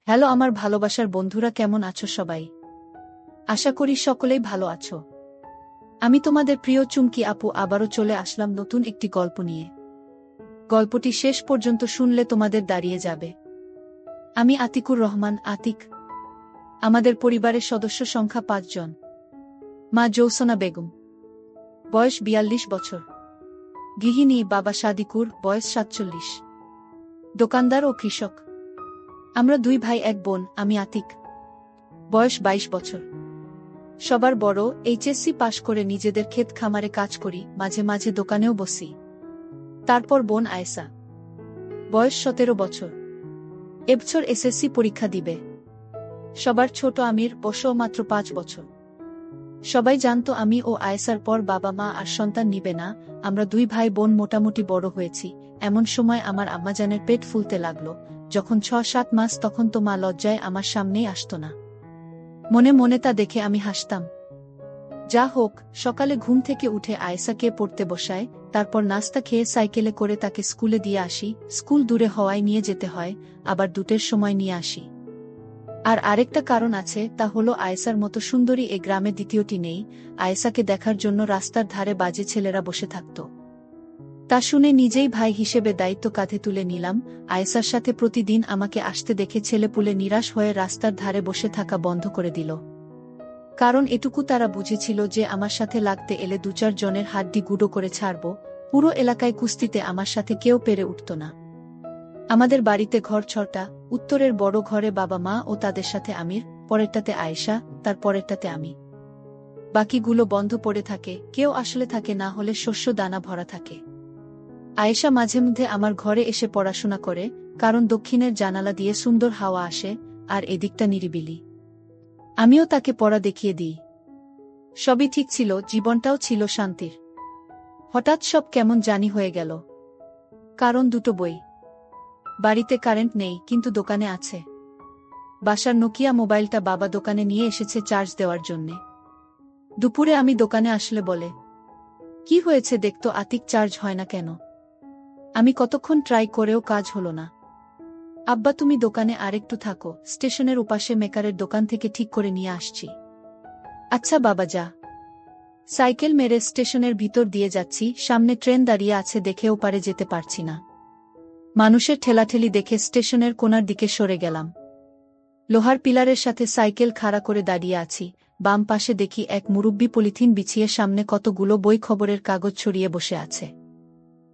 Hello আমার ভালোবাসার বন্ধুরা, কেমন আছো সবাই? আশা করি সকলেই ভালো আছো। আমি তোমাদের প্রিয় চুমকি আপু আবারও চলে আসলাম নতুন একটি গল্প নিয়ে। গল্পটি শেষ পর্যন্ত শুনলে তোমাদের দাঁড়িয়ে যাবে। আমি আতিকুর রহমান, আতিক। আমাদের পরিবারের সদস্য সংখ্যা ৫ জন। মা জৌসনা বেগম, বয়স ৪২ বছর, গৃহিণী। বাবা সাদিকুর, বয়স ৪৭, দোকানদার ও কৃষক। আমরা ২ ভাই ১ বোন। আমি আতিক, বয়স ২২ বছর, সবার বড়। এইচএসসি পাশ করে নিজেদের ক্ষেত খামারে কাজ করি, মাঝে মাঝে দোকানেও বসি। তারপর বোন আয়েশা, বয়স ১৭ বছর, এবছর এসএসসি পরীক্ষা দিবে। সবার ছোট আমির, বয়স মাত্র ৫ বছর। সবাই জানতো আমি ও আয়েশার পর বাবা মা আর সন্তান নিবে না। আমরা ২ ভাই বোন মোটামুটি বড় হয়েছি। এমন সময় আমার আম্মাজানের পেট ফুলতে লাগলো। যখন ৬-৭ মাস, তখন তো মা লজ্জায় আমার সামনেই আসতো না। মনে মনে তা দেখে আমি হাসতাম। যা হোক, সকালে ঘুম থেকে উঠে আয়েশাকে পড়তে বসায়, তারপর নাস্তা খেয়ে সাইকেলে করে তাকে স্কুলে দিয়ে আসি। স্কুল দূরে হওয়ায় নিয়ে যেতে হয়, আবার ২টের সময় নিয়ে আসি। আর আরেকটা কারণ আছে, তা হলো আয়েশার মতো সুন্দরী এ গ্রামে দ্বিতীয়টি নেই। আয়েশাকে দেখার জন্য রাস্তার ধারে বাজে ছেলেরা বসে থাকত। তা শুনে নিজেই ভাই হিসেবে দায়িত্ব কাঁধে তুলে নিলাম। আয়েশার সাথে প্রতিদিন আমাকে আসতে দেখে ছেলেপুলে নিরাশ হয়ে রাস্তার ধারে বসে থাকা বন্ধ করে দিল। কারণ এটুকু তারা বুঝেছিল যে আমার সাথে লাগতে এলে ২-৪ জনের হাড্ডি গুঁড়ো করে ছাড়ব। পুরো এলাকায় কুস্তিতে আমার সাথে কেউ পেরে উঠত না। আমাদের বাড়িতে ঘর ৬টা। উত্তরের বড় ঘরে বাবা মা ও তাদের সাথে আমির, পরেরটাতে আয়েশা, তার পরেরটাতে আমি। বাকিগুলো বন্ধ পড়ে থাকে, কেউ আসলে থাকে না, হলে শস্য দানা ভরা থাকে। আয়েশা মাঝে মধ্যে আমার ঘরে এসে পড়াশোনা করে, কারণ দক্ষিণের জানালা দিয়ে সুন্দর হাওয়া আসে, আর এদিকটা নিরিবিলি। আমিও তাকে পড়া দেখিয়ে দিই। সবই ঠিক ছিল, জীবনটাও ছিল শান্তির। হঠাৎ সব কেমন জানি হয়ে গেল। কারণ ২টো বই। বাড়িতে কারেন্ট নেই, কিন্তু দোকানে আছে। বাসার নোকিয়া মোবাইলটা বাবা দোকানে নিয়ে এসেছে চার্জ দেওয়ার জন্যে। দুপুরে আমি দোকানে আসলে বলে, কি হয়েছে দেখতো আতিক, চার্জ হয় না কেন? আমি কতক্ষণ ট্রাই করেও কাজ হলো না। আব্বা তুমি দোকানে আরেকটু থাকো, স্টেশনের উপাশে মেকারের দোকান থেকে ঠিক করে নিয়ে আসছি। আচ্ছা বাবা, যা। সাইকেল মেরে স্টেশনের ভিতর দিয়ে যাচ্ছি, সামনে ট্রেন দাঁড়িয়ে আছে দেখেও পারে যেতে পারছি না। মানুষের ঠেলাঠেলি দেখে স্টেশনের কোণার দিকে সরে গেলাম। লোহার পিলারের সাথে সাইকেল খাড়া করে দাঁড়িয়ে আছি। বাম পাশে দেখি এক মুরব্বি পলিথিন বিছিয়ে সামনে কতগুলো বই খবরের কাগজ ছড়িয়ে বসে আছে।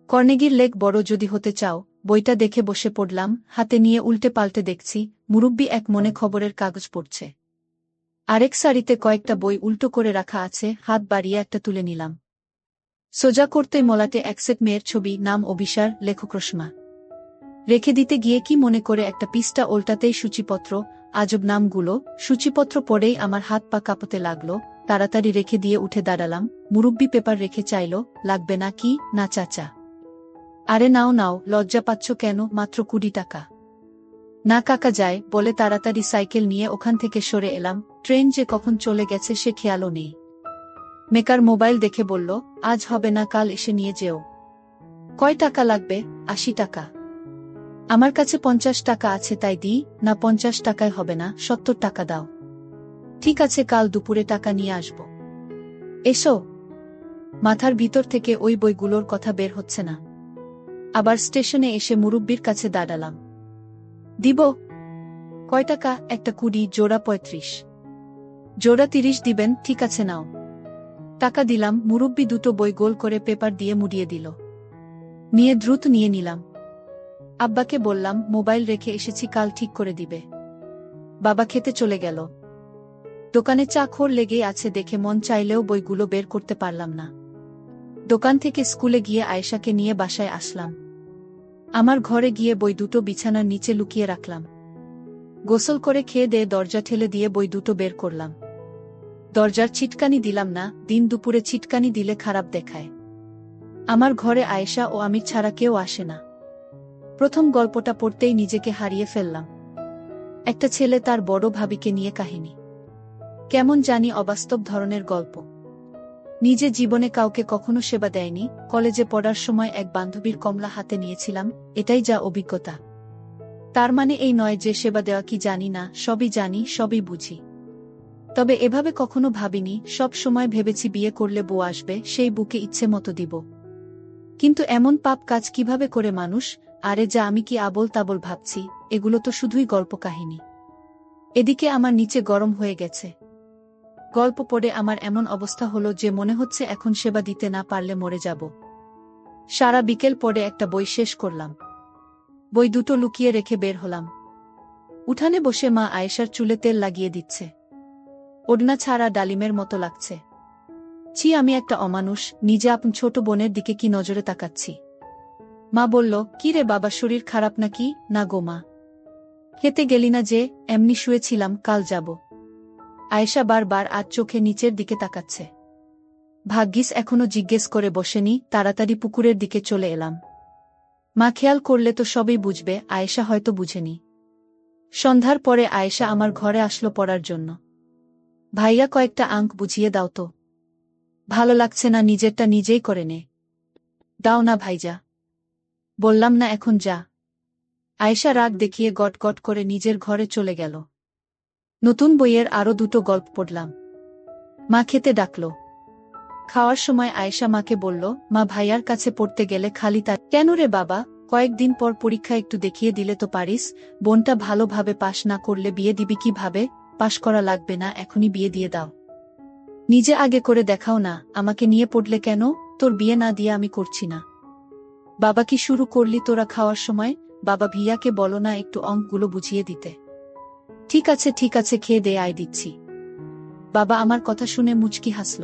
কর্নেগির লেক বড় যদি হতে চাও, বইটা দেখে বসে পড়লাম। হাতে নিয়ে উল্টে পাল্টে দেখছি, মুরব্বি এক মনে খবরের কাগজ পড়ছে। আরেক সারিতে কয়েকটা বই উল্টো করে রাখা আছে, হাত বাড়িয়ে একটা তুলে নিলাম। সোজা করতেই মলাটে এক সেট মেয়ের ছবি, নাম অভিসার, লেখক রসমা। রেখে দিতে গিয়ে কি মনে করে একটা পৃষ্ঠা ওল্টাতেই সূচিপত্র। আজব নামগুলো। সূচিপত্র পড়েই আমার হাত পা কাঁপতে লাগলো। তাড়াতাড়ি রেখে দিয়ে উঠে দাঁড়ালাম। মুরব্বি পেপার রেখে চাইল, লাগবে না কি? না চাচা। আরে নাও নাও, লজ্জা পাচ্ছ কেন? মাত্র ২০ টাকা। না কাকা, যায় বলে তাড়াতাড়ি সাইকেল নিয়ে ওখান থেকে সরে এলাম। ট্রেন যে কখন চলে গেছে সে খেয়ালও নেই। মেকার মোবাইল দেখে বলল, আজ হবে না, কাল এসে নিয়ে যেও। কয় টাকা লাগবে? ৮০ টাকা। আমার কাছে ৫০ টাকা আছে, তাই দিই। না, ৫০ টাকায় হবে না, ৭০ টাকা দাও। ঠিক আছে, কাল দুপুরে টাকা নিয়ে আসব। এসো। মাথার ভিতর থেকে ওই বইগুলোর কথা বের হচ্ছে না। আবার স্টেশনে এসে মুরব্বির কাছে দাঁড়ালাম। দিব। কয় টাকা? একটা ২০, জোড়া ৩৫। জোড়া ৩০ দিবেন? ঠিক আছে নাও। টাকা দিলাম। মুরব্বি ২টো বই গোল করে পেপার দিয়ে মুড়িয়ে দিল। নিয়ে দ্রুত নিয়ে নিলাম। আব্বাকে বললাম, মোবাইল রেখে এসেছি, কাল ঠিক করে দিবে। বাবা খেতে চলে গেল। দোকানে চা খোর লেগেই আছে দেখে মন চাইলেও বইগুলো বের করতে পারলাম না। দোকান থেকে স্কুলে গিয়ে আয়েশাকে নিয়ে বাসায় আসলাম। আমার ঘরে গিয়ে বই ২টো বিছানার নিচে লুকিয়ে রাখলাম। গোসল করে খেয়ে দিয়ে দরজা ঠেলে দিয়ে বই ২টো বের করলাম। দরজার ছিটকানি দিলাম না, দিন দুপুরে ছিটকানি দিলে খারাপ দেখায়। আমার ঘরে আয়েশা ও আমির ছাড়া কেউ আসে না। প্রথম গল্পটা পড়তেই নিজেকে হারিয়ে ফেললাম। একটা ছেলে তার বড় ভাবিকে নিয়ে কাহিনী। কেমন জানি অবাস্তব ধরনের গল্প। নিজে জীবনে কাউকে কখনো সেবা দেয়নি। কলেজে পড়ার সময় এক বান্ধবীর কমলা হাতে নিয়েছিলাম, এটাই যা অভিজ্ঞতা। তার মানে এই নয় যে সেবা দেওয়া কি জানি না, সবই জানি, সবই বুঝি। তবে এভাবে কখনো ভাবিনি, সব সময় ভেবেছি বিয়ে করলে বউ আসবে, সেই বুকে ইচ্ছে মতো দিব। কিন্তু এমন পাপ কাজ কিভাবে করে মানুষ? আরে যা, আমি কি আবোল তাবোল ভাবছি? এগুলো তো শুধুই গল্প কাহিনী। এদিকে আমার নিচে গরম হয়ে গেছে। গল্প পড়ে আমার এমন অবস্থা হলো যে মনে হচ্ছে এখন সেবা দিতে না পারলে মরে যাব। সারা বিকেল পড়ে একটা বই শেষ করলাম। বই দুটো লুকিয়ে রেখে বের হলাম। উঠানে বসে মা আয়েশার চুলে তেল লাগিয়ে দিচ্ছে। ওড়না ছাড়া ডালিমের মতো লাগছে। ছি, আমি একটা অমানুষ, নিজে আপন ছোট বোনের দিকে কি নজরে তাকাচ্ছি। মা বলল, কি রে বাবা, শরীর খারাপ নাকি? না গো মা। খেতে গেলি না যে? এমনি শুয়েছিলাম, কাল যাব। আয়েশা বারবার আজ চোখে নিচের দিকে তাকাচ্ছে। ভাগ্যিস এখনো জিজ্ঞেস করে বসেনি, তাড়াতাড়ি পুকুরের দিকে চলে এলাম। মা খেয়াল করলে তো সবই বুঝবে, আয়েশা হয়তো বুঝেনি। সন্ধ্যার পরে আয়েশা আমার ঘরে আসলো পড়ার জন্য। ভাইয়া, কয়েকটা আঙ্ক বুঝিয়ে দাও তো। ভালো লাগছে না, নিজেরটা নিজেই করে নে। দাও না ভাইজা। বললাম না এখন যা। আয়েশা রাগ দেখিয়ে গটগট করে নিজের ঘরে চলে গেল। নতুন বইয়ের আরো দুটো গল্প পড়লাম। মা খেতে ডাকল। খাওয়ার সময় আয়েশা মাকে বলল, মা, ভাইয়ার কাছে পড়তে গেলে খালি তার। কেন রে বাবা, কয়েকদিন পর পরীক্ষা, একটু দেখিয়ে দিলে তো পারিস। বোনটা ভালোভাবে পাশ না করলে বিয়ে দিবি কিভাবে? পাশ করা লাগবে না, এখনই বিয়ে দিয়ে দাও। নিজে আগে করে দেখাও না, আমাকে নিয়ে পড়লে কেন? তোর বিয়ে না দিয়ে আমি করছি না। বাবা, কি শুরু করলি তোরা খাওয়ার সময়? বাবা, ভিয়াকে বলো না একটু অঙ্কগুলো বুঝিয়ে দিতে। ঠিক আছে ঠিক আছে, খেয়ে দে, আয় দিচ্ছি। বাবা আমার কথা শুনে মুচকি হাসল।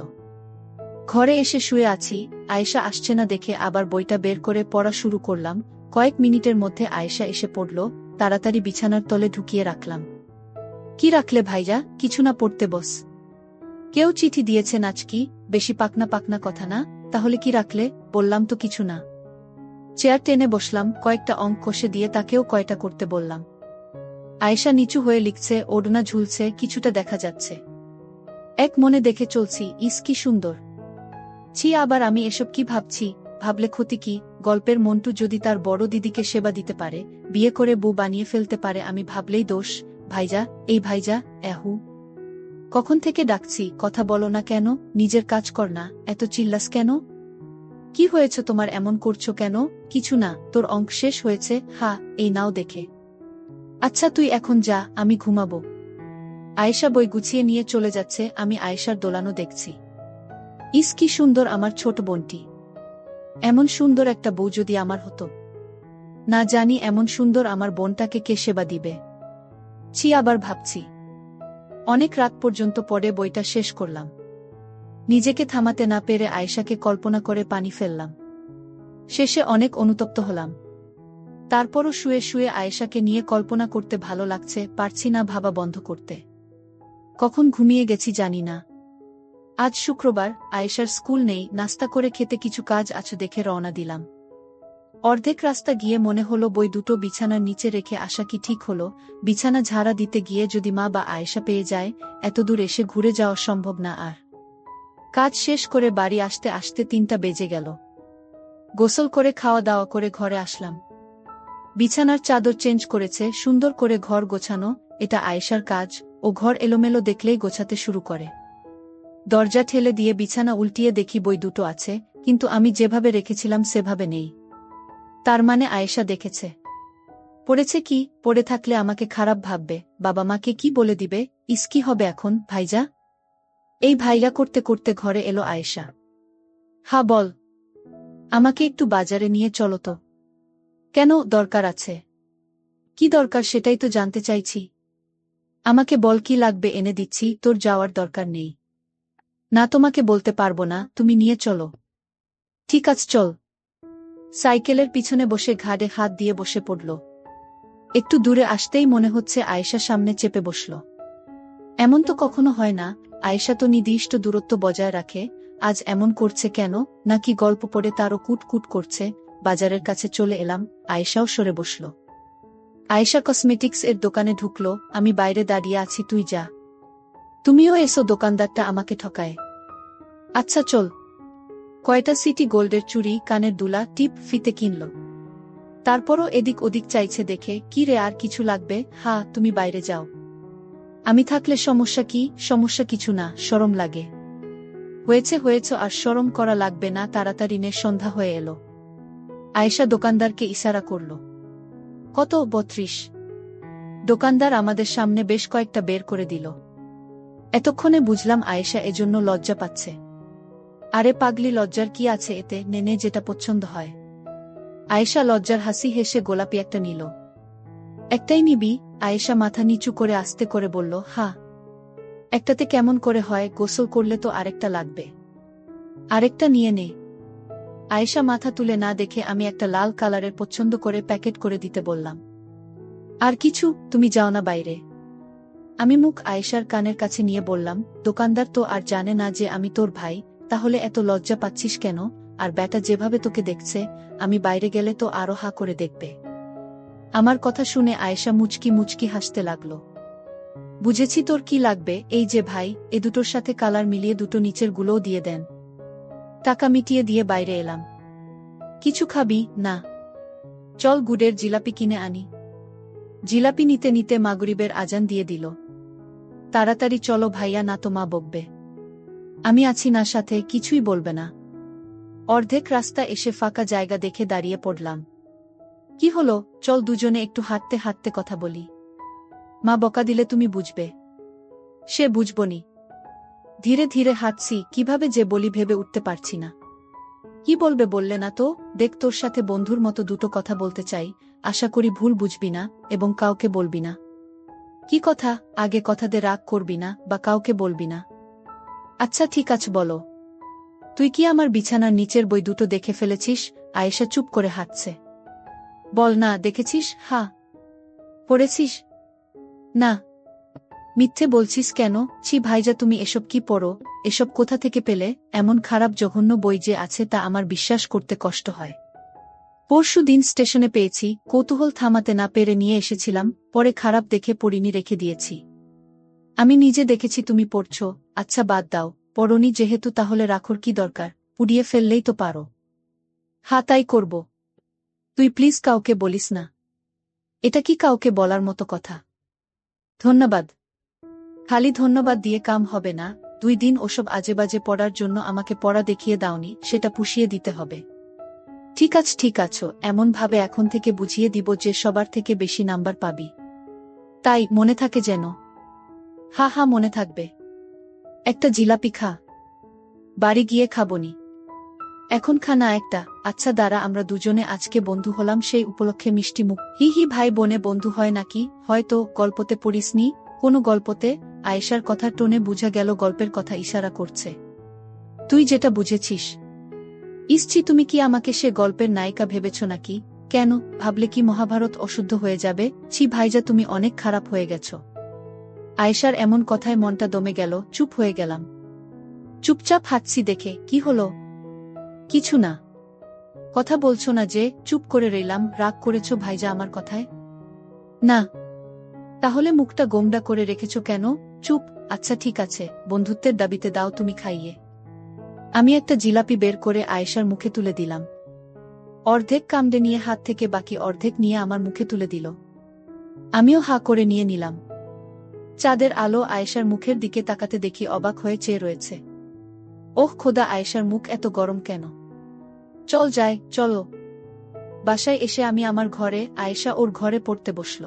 ঘরে এসে শুয়ে আছি, আয়েশা আসছে না দেখে আবার বইটা বের করে পড়া শুরু করলাম। কয়েক মিনিটের মধ্যে আয়েশা এসে পড়ল, তাড়াতাড়ি বিছানার তলে ঢুকিয়ে রাখলাম। কি রাখলে ভাইজা? কিছু না, পড়তে বস। কেউ চিঠি দিয়েছে নাচকি? বেশি পাকনা পাকনা কথা না। তাহলে কি রাখলে? বললাম তো কিছু না। চেয়ার টেনে বসলাম, কয়েকটা অঙ্ক কষে দিয়ে তাকেও কয়টা করতে বললাম। আয়েশা নিচু হয়ে লিখছে, ওড়না ঝুলছে, কিছুটা দেখা যাচ্ছে। এক মনে দেখে চলছি, ইস কি সুন্দর। ছি, আবার আমি এসব কি ভাবছি? ভাবলে ক্ষতি কি? গল্পের মন্টু যদি তার বড় দিদিকে সেবা দিতে পারে, বিয়ে করে বউ বানিয়ে ফেলতে পারে, আমি ভাবলেই দোষ। ভাইজা, এই ভাইজা, এহু। কখন থেকে ডাকছি, কথা বলো না কেন? নিজের কাজ কর না, এত চিল্লাস কেন? কি হয়েছে তোমার, এমন করছো কেন? কিছু না, তোর অঙ্ক শেষ হয়েছে? হা, এই নাও দেখে। আচ্ছা তুই এখন যা, আমি ঘুমাবো। আয়েশা বই গুছিয়ে নিয়ে চলে যাচ্ছে, আমি আয়েশার দোলানো দেখছি। ইস কি সুন্দর আমার ছোট বোনটি। এমন সুন্দর একটা বউ যদি আমার হতো। না জানি এমন সুন্দর আমার বোনটাকে কে সেবা দিবে। ছি, আবার ভাবছি। অনেক রাত পর্যন্ত পড়ে বইটা শেষ করলাম। নিজেকে থামাতে না পেরে আয়েশাকে কল্পনা করে পানি ফেললাম। শেষে অনেক অনুতপ্ত হলাম। তারপরও শুয়ে শুয়ে আয়েশাকে নিয়ে কল্পনা করতে ভালো লাগছে, পারছি না ভাবা বন্ধ করতে। কখন ঘুমিয়ে গেছি জানি না। আজ শুক্রবার, আয়েশার স্কুল নেই, নাস্তা করে খেতে কিছু কাজ আছে দেখে রওনা দিলাম। অর্ধেক রাস্তা গিয়ে মনে হলো বই দুটো বিছানার নিচে রেখে আসা কি ঠিক হলো? বিছানা ঝাড়া দিতে গিয়ে যদি মা বা আয়েশা পেয়ে যায়, এতদূর এসে ঘুরে যাওয়া সম্ভব না আর। কাজ শেষ করে বাড়ি আসতে আসতে 3টা বেজে গেল। গোসল করে খাওয়া দাওয়া করে ঘরে আসলাম। বিছানার চাদর চেঞ্জ করেছে, সুন্দর করে ঘর গোছানো, এটা আয়েশার কাজ। ও ঘর এলোমেলো দেখলেই গোছাতে শুরু করে। দরজা ঠেলে দিয়ে বিছানা উল্টিয়ে দেখি বই দুটো আছে, কিন্তু আমি যেভাবে রেখেছিলাম সেভাবে নেই। তার মানে আয়েশা দেখেছে। পড়েছে কি? পড়ে থাকলে আমাকে খারাপ ভাববে, বাবা মাকে কি বলে দিবে? ইস কি হবে এখন, ভাইজা? এই ভাইরা করতে করতে ঘরে এলো আয়েশা। হা বল। আমাকে একটু বাজারে নিয়ে চলো তো। কেন, দরকার আছে? কি দরকার সেটাই তো জানতে চাইছি। আমাকে বল কি লাগবে, এনে দিচ্ছি, তোর যাওয়ার দরকার নেই। না, তোমাকে বলতে পারবো না, তুমি নিয়ে চলো। ঠিক আছে চল। সাইকেলের পিছনে বসে ঘাড়ে হাত দিয়ে বসে পড়ল। একটু দূরে আসতেই মনে হচ্ছে আয়েশা সামনে চেপে বসল। এমন তো কখনো হয় না, আয়েশা তো নির্দিষ্ট দূরত্ব বজায় রাখে। আজ এমন করছে কেন? নাকি গল্প পড়ে তারও কুটকুট করছে? বাজারের কাছে চলে এলাম, আয়েশাও সরে বসল। আয়েশা কসমেটিক্স এর দোকানে ঢুকল, আমি বাইরে দাঁড়িয়ে আছি, তুই যা। তুমিও এসো, দোকানদারটা আমাকে ঠকায়। আচ্ছা চল। কয়টা সিটি গোল্ডের চুড়ি, কানের দুলা, টিপ, ফিতে কিনল। তারপরও এদিক ওদিক চাইছে দেখে, কি রে আর কিছু লাগবে? হ্যাঁ, তুমি বাইরে যাও। আমি থাকলে সমস্যা কি? সমস্যা কিছু না, শরম লাগে। হয়েছে হয়েছে, আর শরম করা লাগবে না, তাড়াতাড়ি নে, সন্ধ্যা হয়ে এলো। আয়েশা দোকানদারকে ইশারা করল। কত? 32। দোকানদার আমাদের সামনে বেশ কয়েকটা বের করে দিল। এতক্ষণে বুঝলাম আয়েশা এজন্য লজ্জা পাচ্ছে। আরে পাগলি, লজ্জার কি আছে এতে? নেনে যেটা পছন্দ হয়। আয়েশা লজ্জার হাসি হেসে গোলাপি একটা নিল। একটাই নিবি? আয়েশা মাথা নিচু করে আস্তে করে বলল, হ্যাঁ। একটাতে কেমন করে হয়? গোসল করলে তো আরেকটা লাগবে। আরেকটা নিয়ে নে। আয়েশা মাথা তুলে না দেখে আমি একটা লাল কালারের পছন্দ করে প্যাকেট করে দিতে বললাম। আর কিছু? তুমি যাও না বাইরে। আমি মুখ আয়েশার কানের কাছে নিয়ে বললাম, দোকানদার তো আর জানে না যে আমি তোর ভাই, তাহলে এত লজ্জা পাচ্ছিস কেন? আর ব্যাটা যেভাবে তোকে দেখছে, আমি বাইরে গেলে তো আরো হা করে দেখবে। আমার কথা শুনে আয়েশা মুচকি মুচকি হাসতে লাগল। বুঝেছি তোর কি লাগবে, এই যে ভাই, এ দুটোর সাথে কালার মিলিয়ে দুটো নিচের গুলোও দিয়ে দেন। টাকা মিটিয়ে দিয়ে বাইরে এলাম। কিছু খাবি? না। চল গুড়ের জিলাপি কিনে আনি। জিলাপি নিতে নিতে মাগরিবের আজান দিয়ে দিল। তাড়াতাড়ি চলো ভাইয়া, না তো মা বকবে। আমি আছি না সাথে, কিছুই বলবে না। অর্ধেক রাস্তা এসে ফাঁকা জায়গা দেখে দাঁড়িয়ে পড়লাম। কি হলো? চল দুজনে একটু হাঁটতে হাঁটতে কথা বলি। মা বকা দিলে তুমি বুঝবে। সে বুঝবনি। ধীরে ধীরে হাঁটছি, কিভাবে যে বলি ভেবে উঠতে পারছি না। কি বলবে বললে না তো? দেখ, তোর সাথে বন্ধুর মতো দুটো কথা বলতে চাই, আশা করি ভুল বুঝবি না এবং কাউকে বলবি না। কি কথা? আগে কথা দে, রাগ করবি না বা কাউকে বলবি না। আচ্ছা ঠিক আছে, বলো। তুই কি আমার বিছানার নিচের বই দুটো দেখে ফেলেছিস? আয়েশা চুপ করে হাঁটছে। বল না, দেখেছিস? হ্যাঁ। পড়েছিস? না। মিথ্যে বলছিস কেন? ছি ভাইজা, তুমি এসব কি পড়ো? এসব কোথা থেকে পেলে? এমন খারাপ জঘন্য বই যে আছে তা আমার বিশ্বাস করতে কষ্ট হয়। পরশু দিন স্টেশনে পেয়েছি, কৌতূহল থামাতে না পেরে নিয়ে এসেছিলাম, পরে খারাপ দেখে পড়িনি, রেখে দিয়েছি। আমি নিজে দেখেছি তুমি পড়ছো। আচ্ছা বাদ দাও, পড়নি যেহেতু তাহলে রাখোর কি দরকার? পুড়িয়ে ফেললেই তো পারো। হ্যাঁ, তাই করব। তুই প্লিজ কাউকে বলিস না। এটা কি কাউকে বলার মতো কথা? ধন্যবাদ। খালি ধন্যবাদ দিয়ে কাম হবে না। 2 দিন ওসব আজেবাজে পড়ার জন্য আমাকে পড়া দেখিয়ে দাওনি, সেটা পুষিয়ে দিতে হবে। ঠিক আছে ঠিক আছে, এমন ভাবে এখন থেকে বুঝিয়ে দিব যে সবার থেকে বেশি নাম্বার পাবি। তাই মনে থাকে যেন। হা হা, মনে থাকবে। একটা জিলাপি খা। বাড়ি গিয়ে খাবনি। এখন খা না একটা। আচ্ছা দাঁড়া, আমরা দুজনে আজকে বন্ধু হলাম সেই উপলক্ষে মিষ্টি মুখ। হি হি, ভাই বোনে বন্ধু হয় নাকি? হয়তো গল্পতে পড়িসনি? কোনো গল্পতে? আয়েশার কথার টোনে বুঝা গেল গল্পের কথা ইশারা করছে। তুই যেটা বুঝেছিস। ইসছি, তুমি কি আমাকে সে গল্পের নায়িকা ভেবেছ নাকি? কেন, ভাবলে কি মহাভারত অশুদ্ধ হয়ে যাবে? ছি ভাইজা, তুমি অনেক খারাপ হয়ে গেছ। আয়েশার এমন কথায় মনটা দমে গেল, চুপ হয়ে গেলাম। চুপচাপ হাঁটছি দেখে। কি হলো? কিছু না। কথা বলছো না যে? চুপ করে রইলাম। রাগ করেছ ভাইজা আমার কথায়? না। তাহলে মুখটা গোমড়া করে রেখেছ কেন? চুপ। আচ্ছা ঠিক আছে, বন্ধুত্বের দাবিতে দাও তুমি খাইয়ে। আমি একটা জিলাপি বের করে আয়েশার মুখে তুলে দিলাম। অর্ধেক কামড়ে নিয়ে হাত থেকে বাকি অর্ধেক নিয়ে আমার মুখে তুলে দিল। আমিও হা করে নিয়ে নিলাম। চাঁদের আলো আয়েশার মুখের দিকে তাকাতে দেখি অবাক হয়ে চেয়ে রয়েছে। ওহ খোদা, আয়েশার মুখ এত গরম কেন? চল যাই, চলো। বাসায় এসে আমি আমার ঘরে, আয়েশা ওর ঘরে পড়তে বসল।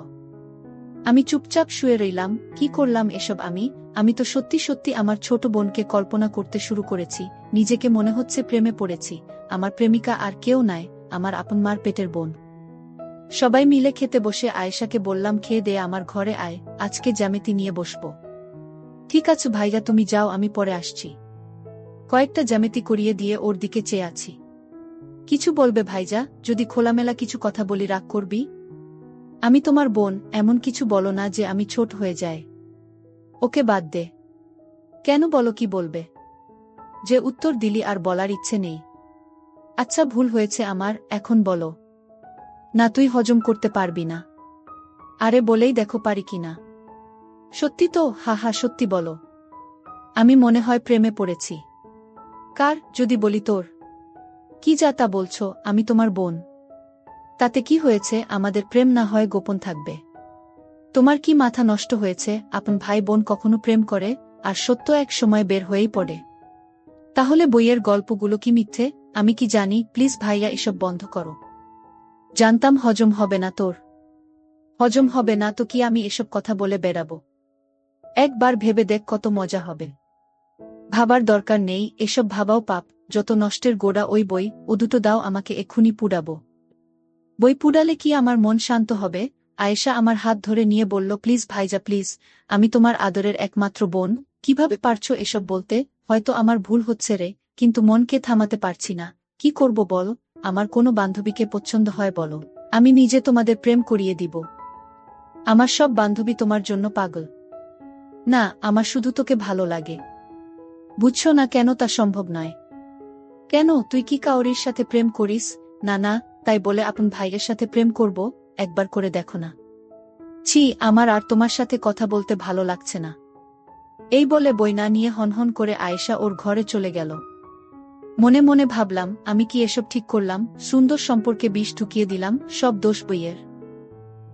আমি চুপচাপ শুয়ে রইলাম। কি করলাম এসব আমি? আমি তো সত্যি সত্যি আমার ছোট বোনকে কল্পনা করতে শুরু করেছি। নিজেকে মনে হচ্ছে প্রেমে পড়েছি। আমার প্রেমিকা আর কেউ নয়, আমার আপন মার পেটের বোন। সবাই মিলে খেতে বসে আয়েশাকে বললাম, খেয়ে দে, আমার ঘরে আয়, আজকে জ্যামিতি নিয়ে বসবো। ঠিক আছে ভাইয়া, তুমি যাও, আমি পরে আসছি। কয়েকটা জ্যামিতি করিয়ে দিয়ে ওর দিকে চেয়ে আছি। কিছু বলবে ভাইজা? যদি খোলামেলা কিছু কথা বলি রাগ করবি? আমি তোমার বোন, এমন কিছু বলো না যে আমি ছোট হয়ে যাই। ওকে বাদ দে। কেন, বলো কি বলবে? যে উত্তর দিলি আর বলার ইচ্ছে নেই। আচ্ছা ভুল হয়েছে আমার, এখন বলো। না, তুই হজম করতে পারবি না। আরে বলেই দেখো পারি কিনা। সত্যি তো? হা হা, সত্যি বলো। আমি মনে হয় প্রেমে পড়েছি। কার? যদি বলি তোর। কি যা তা বলছো? আমি তোমার বোন। তাতে কি হয়েছে, আমাদের প্রেম না হয় গোপন থাকবে। তোমার কি মাথা নষ্ট হয়েছে? আপন ভাই বোন কখনো প্রেম করে, আর সত্য এক সময় বের হয়েই পড়ে। তাহলে বইয়ের গল্পগুলো কি মিথ্যে? আমি কি জানি? প্লিজ ভাইয়া, এসব বন্ধ করো। জানতাম হজম হবে না তোর। হজম হবে না তো কি আমি এসব কথা বলে বেড়াবো? একবার ভেবে দেখ কত মজা হবে। ভাবার দরকার নেই, এসব ভাবাও পাপ। যত নষ্টের গোড়া ওই বই, ও দুটো দাও আমাকে, এক্ষুনি পুড়াবো। বই পুড়ালে কি আমার মন শান্ত হবে? আয়েশা আমার হাত ধরে নিয়ে বলল, প্লিজ ভাইজা প্লিজ, আমি তোমার আদরের একমাত্র বোন, কিভাবে পারছো এসব বলতে? হয়তো আমার ভুল হচ্ছে রে, কিন্তু মনকে থামাতে পারছি না। কি করব বল? আমার কোনো বান্ধবীকে পছন্দ হয় বলো, আমি নিজে তোমাদের প্রেম করিয়ে দিব। আমার সব বান্ধবী তোমার জন্য পাগল। না, আমার শুধু তোকে ভালো লাগে। বুঝছো না কেন তা সম্ভব নয়? কেন, তুই কি কাউরির সাথে প্রেম করিস? না না, তাই বলে আপন ভাইয়ের সাথে প্রেম করব? একবার করে দেখো না। ছি, আমার আর তোমার সাথে কথা বলতে ভালো লাগছে না। এই বলে বই না নিয়ে হনহন করে আয়েশা ওর ঘরে চলে গেল। মনে মনে ভাবলাম, আমি কি এসব ঠিক করলাম? সুন্দর সম্পর্কে বিষ ঢুকিয়ে দিলাম, সব দোষ বইয়ের।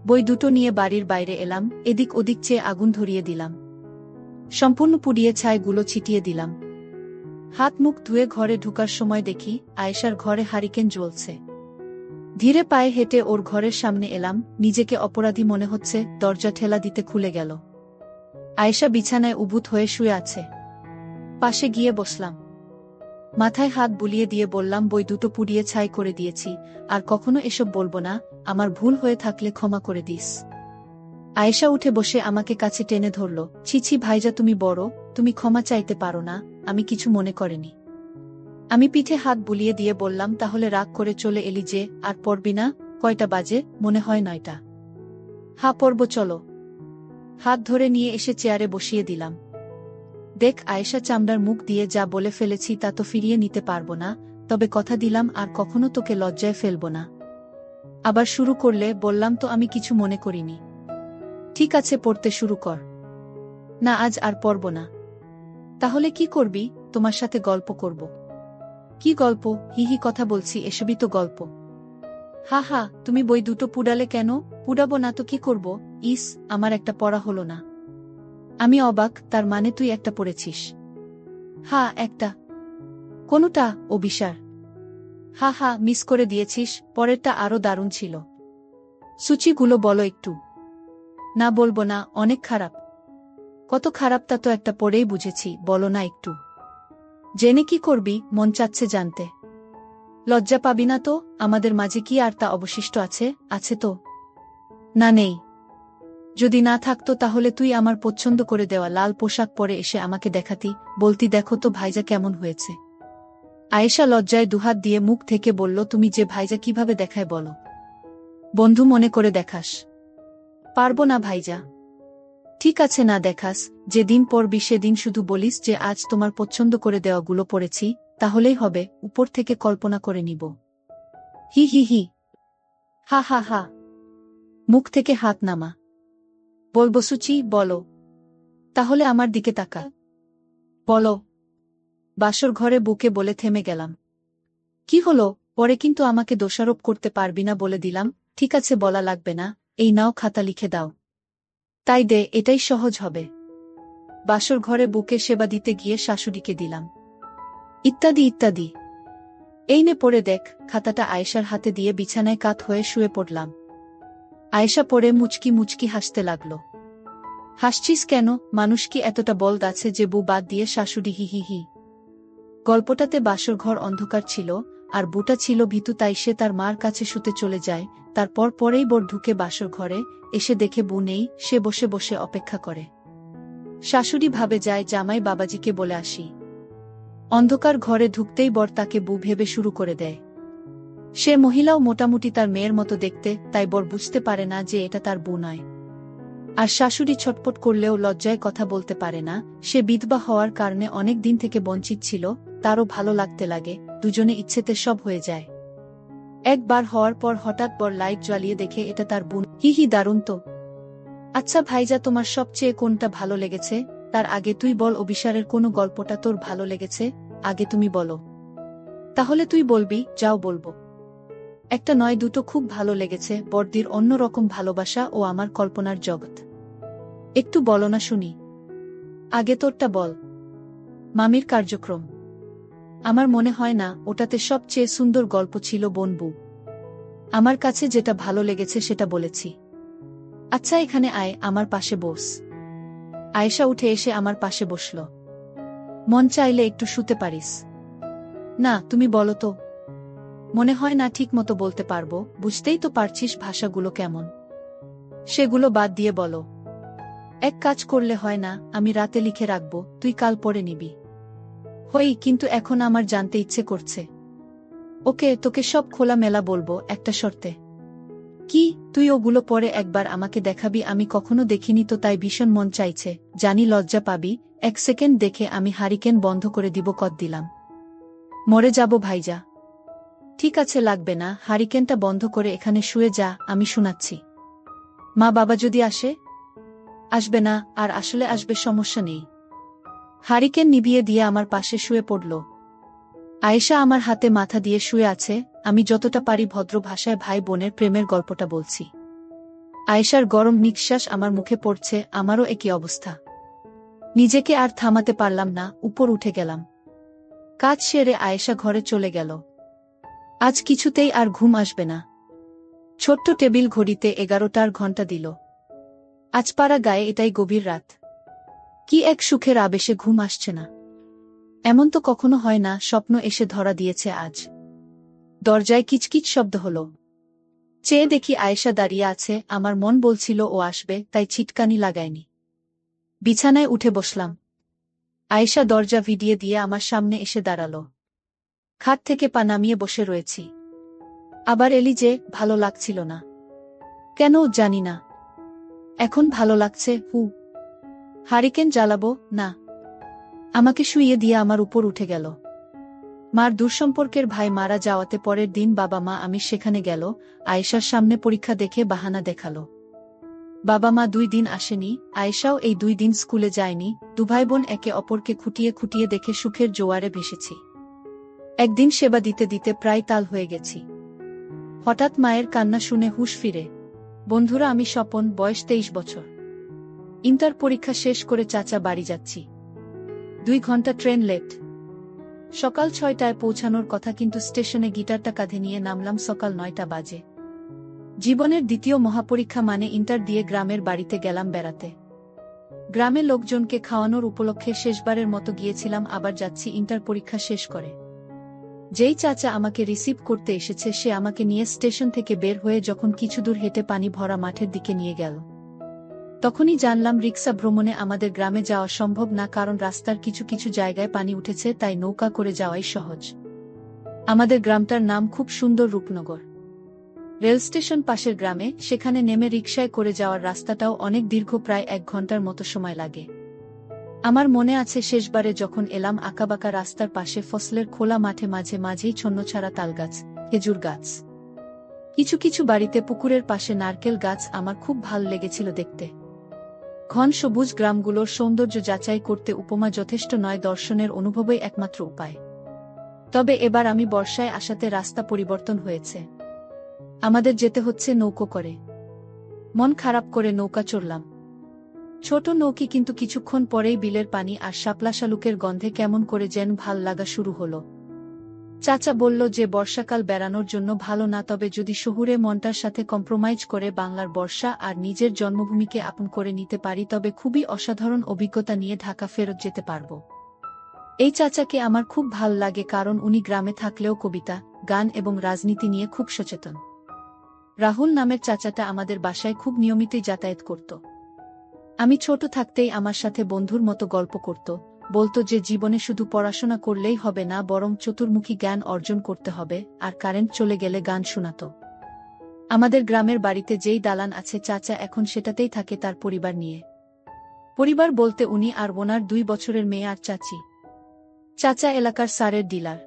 বই দুটো নিয়ে বাড়ির বাইরে এলাম, এদিক ওদিক চেয়ে আগুন ধরিয়ে দিলাম। সম্পূর্ণ পুড়িয়ে ছাইগুলো ছিটিয়ে দিলাম। হাত মুখ ধুয়ে ঘরে ঢুকার সময় দেখি আয়েশার ঘরে হারিকেন জ্বলছে। ধীরে পায়ে হেঁটে ওর ঘরের সামনে এলাম, নিজেকে অপরাধী মনে হচ্ছে। দরজা ঠেলা দিতে খুলে গেল। আয়েশা বিছানায় উবুত হয়ে শুয়ে আছে। পাশে গিয়ে বসলাম। মাথায় হাত বুলিয়ে দিয়ে বললাম, বই দুটো পুড়িয়ে ছাই করে দিয়েছি, আর কখনো এসব বলবো না। আমার ভুল হয়ে থাকলে ক্ষমা করে দিস। আয়েশা উঠে বসে আমাকে কাছে টেনে ধরল। ছি ছি ভাইজা, তুমি বড়, তুমি ক্ষমা চাইতে পারো না? আমি কিছু মনে করিনি। আমি পিঠে হাত বুলিয়ে দিয়ে বললাম, তাহলে রাগ করে চলে এলি যে, আর পড়বি না? কয়টা বাজে? মনে হয় 9টা। হা, পড়ব, চলো। হাত ধরে নিয়ে এসে চেয়ারে বসিয়ে দিলাম। দেখ আয়েশা, চামড়ার মুখ দিয়ে যা বলে ফেলেছি তা তো ফিরিয়ে নিতে পারবো না, তবে কথা দিলাম আর কখনো তোকে লজ্জায় ফেলবো না। আবার শুরু করলে? বললাম তো আমি কিছু মনে করিনি। ঠিক আছে, পড়তে শুরু কর। না, আজ আর পড়ব না। তাহলে কি করবি? তোমার সাথে গল্প করব। কি গল্প? হিহি, কথা বলছি, এসবই তো গল্প। হা হা, তুমি বই দুটো পুড়ালে কেন? পুড়াবো না তো কি করব? ইস, আমার একটা পড়া হলো না। আমি অবাক, তার মানে তুই একটা পড়েছিস? হা, একটা। কোনটা? অভিসার। হা হা, মিস করে দিয়েছিস, পরেরটা আরো দারুণ ছিল। সূচিগুলো বলো একটু। না, বলবো না, অনেক খারাপ। কত খারাপ তা তো একটা পড়েই বুঝেছি, বলো না একটু। জেনে কি করবি? মন চাচ্ছে জানতে। লজ্জা পাবি না তো? আমাদের মাঝে কি আর তা অবশিষ্ট আছে? আছে তো? না, নেই। যদি না থাকতো তাহলে তুই আমার পছন্দ করে দেওয়া লাল পোশাক পরে এসে আমাকে দেখাতি, বলতি, দেখো তো ভাইজা কেমন হয়েছে। আয়েশা লজ্জায় দুহাত দিয়ে মুখ থেকে বলল, তুমি যে ভাইজা কিভাবে দেখায় বলো? বন্ধু মনে করে দেখাস? পারবো না ভাইজা। ঠিক আছে, না দেখাস। যেদিন পড়বি সেদিন শুধু বলিস যে আজ তোমার পছন্দ করে দেওয়াগুলো পড়েছি, তাহলেই হবে। উপর থেকে কল্পনা করে নিব। হি হি হি। হা হা হা। মুখ থেকে হাত নামা। বলবো সুচি, বলো। তাহলে আমার দিকে তাকা। বলো। বাসর ঘরে বুকে বলে থেমে গেলাম। কি হলো? পরে কিন্তু আমাকে দোষারোপ করতে পারবি না বলে দিলাম। ঠিক আছে, বলা লাগবে না। এই নাও, খাতা লিখে দাও। তাই দে, এটাই সহজ হবে। বাসর ঘরে বুকে সেবা দিতে গিয়ে শাশুড়িকে দিলাম। ইত্যাদি ইত্যাদি। এই নে পড়ে দেখ। খাতাটা আয়েশার হাতে দিয়ে বিছানায় কাত হয়ে শুয়ে পড়লাম। আয়েশা পড়ে মুচকি মুচকি হাসতে লাগল। হাসছিস কেন? মানুষ কি এতটা বলদ আছে যে বউ বাদ দিয়ে শাশুড়ি? হি হি হি। গল্পটাতে বাসর ঘর অন্ধকার ছিল, আর বুটা ছিল ভীতু, তাই সে তার মার কাছে শুতে চলে যায়। তারপর পরেই বর ঢুকে বাসর ঘরে, এসে দেখে বউ নেই, সে বসে বসে অপেক্ষা করে। শাশুড়ি ভাবে যায় জামাই বাবাজিকে বলে আসি। অন্ধকার ঘরে ঢুকতেই বর তাকে বউ ভেবে শুরু করে দেয়। সে মহিলাও মোটামুটি তার মেয়ের মতো দেখতে, তাই বর বুঝতে পারে না যে এটা তার বউ নয়। আর শাশুড়ি ছটপট করলেও লজ্জায় কথা বলতে পারে না। সে বিধবা হওয়ার কারণে অনেক দিন থেকে বঞ্চিত ছিল, তারও ভালো লাগতে লাগে, দুজনে ইচ্ছেতে সব হয়ে যায়। একবার হওয়ার পর হঠাৎ বর লাইট জ্বালিয়ে দেখে এটা তার বোন। হি হি, দারুণ তো। আচ্ছা ভাইজা, তোমার সবচেয়ে কোনটা ভালো লেগেছে? তার আগে তুই বল, অভিসারের কোনো গল্পটা তোর ভালো লেগেছে? আগে তুমি বলো। তাহলে তুই বলবি, যাও বলবো। একটা নয় দুটো খুব ভালো লেগেছে, বড়দির অন্যরকম ভালোবাসা ও আমার কল্পনার জগৎ। একটু বলো না শুনি। আগে তোরটা বল। মামির কার্যক্রম। আমার মনে হয় না ওটাতে সবচেয়ে সুন্দর গল্প ছিল বনবু। আমার কাছে যেটা ভালো লেগেছে সেটা বলেছি। আচ্ছা এখানে আয়, আমার পাশে বস। আয়েশা উঠে এসে আমার পাশে বসল। মন চাইলে একটু শুতে পারিস। না তুমি বলো তো। মনে হয় না ঠিক মতো বলতে পারবো, বুঝতেই তো পারছিস ভাষাগুলো কেমন। সেগুলো বাদ দিয়ে বলো। এক কাজ করলে হয় না, আমি রাতে লিখে রাখবো, তুই কাল পড়ে নিবি। হই, কিন্তু এখন আমার জানতে ইচ্ছে করছে। ওকে, তোকে সব খোলামেলা বলবো, একটা শর্তে। কি? তুই ওগুলো পরে একবার আমাকে দেখাবি। আমি কখনো দেখিনি তো, তাই ভীষণ মন চাইছে। জানি লজ্জা পাবি। 1 সেকেন্ড দেখে আমি হারিকেন বন্ধ করে দিব। কদ দিলাম। মরে যাব ভাইজা। ঠিক আছে, লাগবে না, হারিকেনটা বন্ধ করে এখানে শুয়ে যা, আমি শোনাচ্ছি। মা বাবা যদি আসে? আসবে না, আর আসলে আসবে, সমস্যা নেই। হারিকেন নিভিয়ে দিয়ে আমার পাশে শুয়ে পড়ল। আয়েশা আমার হাতে মাথা দিয়ে শুয়ে আছে। আমি যতটা পারি ভদ্র ভাষায় ভাই বোনের প্রেমের গল্পটা বলছি। আয়েশার গরম নিঃশ্বাস আমার মুখে পড়ছে, আমারও একই অবস্থা। নিজেকে আর থামাতে পারলাম না, উপর উঠে গেলাম। কাজ সেরে আয়েশা ঘরে চলে গেল। আজ কিছুতেই আর ঘুম আসবে না। ছোট্ট টেবিল ঘড়িতে 11টার ঘণ্টা দিল। আজ পাড়া গায়ে এটাই গভীর রাত। কি এক সুখের আবেশে ঘুম আসছে না। এমন তো কখনো হয় না। স্বপ্ন এসে ধরা দিয়েছে আজ। দরজায় কিচকিচ শব্দ হলো। চেয়ে দেখি আয়েশা দাঁড়িয়ে আছে। আমার মন বলছিল ও আসবে, তাই ছিটকানি লাগায়নি। বিছানায় উঠে বসলাম। আয়েশা দরজা ভিডিয়ে দিয়ে আমার সামনে এসে দাঁড়াল। খাট থেকে পা নামিয়ে বসে রয়েছি। আবার এলি যে? ভালো লাগছিল না? কেন জানি না, এখন ভালো লাগছে। হারিকেন জ্বালাবো? না। আমাকে শুইয়ে দিয়ে আমার উপর উঠে গেল। মার দূরসম্পর্কের ভাই মারা যাওয়াতে পরের দিন বাবা মা আমি সেখানে গেল। আয়েশার সামনে পরীক্ষা দেখে বাহানা দেখালো। বাবা মা 2 দিন আসেনি, আয়েশাও এই 2 দিন স্কুলে যায়নি। দুভাই বোন একে অপরকে খুঁটিয়ে খুঁটিয়ে দেখে সুখের জোয়ারে ভেসেছি। একদিন সেবা দিতে দিতে প্রায় তাল হয়ে গেছি। হঠাৎ মায়ের কান্না শুনে হুঁশ ফিরে। বন্ধুরা, আমি স্বপন, বয়স 23 বছর। ইন্টার পরীক্ষা শেষ করে চাচা বাড়ি যাচ্ছি। 2 ঘন্টা ট্রেন লেট। সকাল 6টায় পৌঁছানোর কথা, কিন্তু স্টেশনে গিটারটা কাঁধে নিয়ে নামলাম সকাল 9টা বাজে। জীবনের দ্বিতীয় মহাপরীক্ষা মানে ইন্টার দিয়ে গ্রামের বাড়িতে গেলাম বেড়াতে। গ্রামে লোকজনকে খাওয়ানোর উপলক্ষে শেষবারের মতো গিয়েছিলাম, আবার যাচ্ছি ইন্টার পরীক্ষা শেষ করে। যেই চাচা আমাকে রিসিভ করতে এসেছে সে আমাকে নিয়ে স্টেশন থেকে বের হয়ে যখন কিছু দূর হেঁটে পানি ভরা মাঠের দিকে নিয়ে গেল, তখনই জানলাম রিক্সা ভ্রমণে আমাদের গ্রামে যাওয়া সম্ভব না, কারণ রাস্তার কিছু কিছু জায়গায় পানি উঠেছে, তাই নৌকা করে যাওয়াই সহজ। আমাদের গ্রামটার নাম খুব সুন্দর, রূপনগর। রেল স্টেশন পাশের গ্রামে, সেখানে নেমে রিকশায় করে যাওয়ার রাস্তাটাও অনেক দীর্ঘ, প্রায় 1 ঘন্টার মতো সময় লাগে। আমার মনে আছে শেষবারে যখন এলাম, আঁকাবাঁকা রাস্তার পাশে ফসলের খোলা মাঠে মাঝে মাঝেই ছন্নছাড়া তালগাছ, খেজুর গাছ। কিছু কিছু বাড়িতে পুকুরের পাশে নারকেল গাছ। আমার খুব ভাল লেগেছিল দেখতে। ঘন সবুজ গ্রামগুলোর সৌন্দর্য যাচাই করতে উপমা যথেষ্ট নয়, দর্শনের অনুভবই একমাত্র উপায়। তবে এবার আমি বর্ষায় আসাতে রাস্তা পরিবর্তন হয়েছে। আমাদের যেতে হচ্ছে নৌকো করে। মন খারাপ করে নৌকা চড়লাম। ছোট নৌকি, কিন্তু কিছুক্ষণ পরেই বিলের পানি আর শাপলা শালুকের গন্ধে কেমন করে যেন ভাল লাগা শুরু হলো। চাচা বলল যে বর্ষাকাল বেড়ানোর জন্য ভালো না, তবে যদি শহুরে মনটার সাথে কম্প্রোমাইজ করে বাংলার বর্ষা আর নিজের জন্মভূমিকে আপন করে নিতে পারি, তবে খুবই অসাধারণ অভিজ্ঞতা নিয়ে ঢাকা ফেরত যেতে পারব। এই চাচাকে আমার খুব ভাল লাগে, কারণ উনি গ্রামে থাকলেও কবিতা, গান এবং রাজনীতি নিয়ে খুব সচেতন। রাহুল নামের চাচাটা আমাদের বাসায় খুব নিয়মিতই যাতায়াত করত। আমি ছোট থাকতেই আমার সাথে বন্ধুর মতো গল্প করত, বলতো যে জীবনে শুধু পড়াশোনা করলেই হবে না, বরং চতুর্মুখী জ্ঞান অর্জন করতে হবে, আর কারেন্ট চলে গেলে গান শোনাত। আমাদের গ্রামের বাড়িতে যেই দালান আছে, চাচা এখন সেটাতেই থাকে তার পরিবার নিয়ে। পরিবার বলতে উনি আর ওনার 2 বছরের মেয়ে আর চাচি। চাচা এলাকার সারের ডিলার।